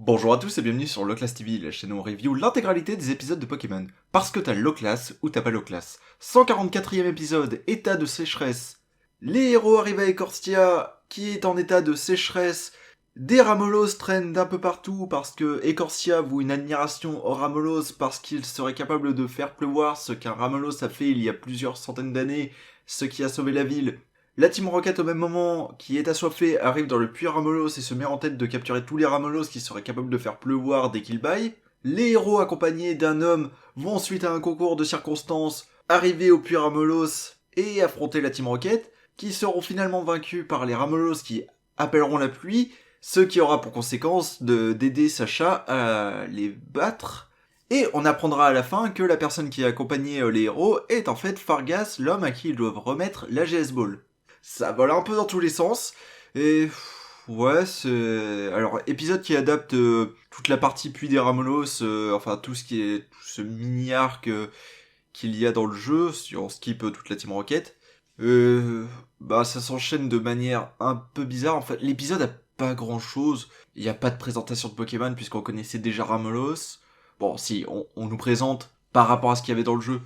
Bonjour à tous et bienvenue sur Loclass TV, la chaîne où on review l'intégralité des épisodes de Pokémon. Parce que t'as Loclass ou t'as pas Loclass. 144e épisode, état de sécheresse. Les héros arrivent à Ecorstia, qui est en état de sécheresse. Des Ramolos traînent d'un peu partout parce que Ecorstia voue une admiration aux Ramolos parce qu'ils seraient capables de faire pleuvoir ce qu'un Ramolos a fait il y a plusieurs centaines d'années, ce qui a sauvé la ville. La Team Rocket au même moment, qui est assoiffée, arrive dans le puits Ramolos et se met en tête de capturer tous les Ramolos qui seraient capables de faire pleuvoir dès qu'ils baillent. Les héros accompagnés d'un homme vont suite à un concours de circonstances arriver au puits Ramolos et affronter la Team Rocket, qui seront finalement vaincus par les Ramolos qui appelleront la pluie, ce qui aura pour conséquence d'aider Sacha à les battre. Et on apprendra à la fin que la personne qui a accompagné les héros est en fait Fargas, l'homme à qui ils doivent remettre la GS Ball. Ça vole un peu dans tous les sens. Et ouais, c'est... Alors, épisode qui adapte toute la partie Puits des Ramolos, enfin tout ce qui est ce mini-arc qu'il y a dans le jeu, si on skip toute la Team Rocket. Bah ça s'enchaîne de manière un peu bizarre. En fait, l'épisode a pas grand-chose. Il n'y a pas de présentation de Pokémon puisqu'on connaissait déjà Ramolos. Bon, si, on nous présente par rapport à ce qu'il y avait dans le jeu.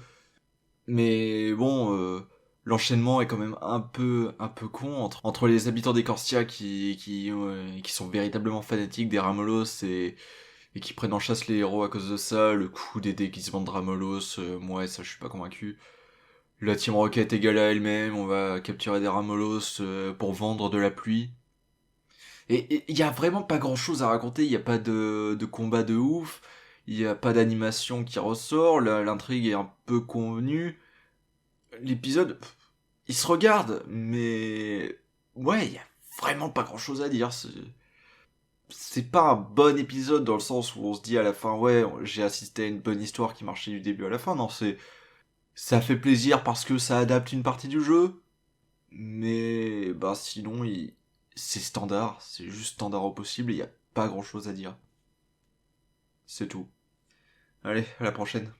Mais bon, l'enchaînement est quand même un peu con entre les habitants d'Ecorstia qui sont véritablement fanatiques des Ramolos et qui prennent en chasse les héros à cause de ça, le coup des déguisements de Ramolos, moi ça je suis pas convaincu. La Team Rocket égale à elle-même, on va capturer des Ramolos pour vendre de la pluie. Et il y a vraiment pas grand chose à raconter, il y a pas de combat de ouf, il y a pas d'animation qui ressort, l'intrigue est un peu convenue. L'épisode, il se regarde, mais ouais, il y a vraiment pas grand chose à dire. C'est pas un bon épisode dans le sens où on se dit à la fin, ouais, j'ai assisté à une bonne histoire qui marchait du début à la fin. Non, ça fait plaisir parce que ça adapte une partie du jeu, mais bah sinon, c'est standard, c'est juste standard au possible, il y a pas grand chose à dire. C'est tout. Allez, à la prochaine.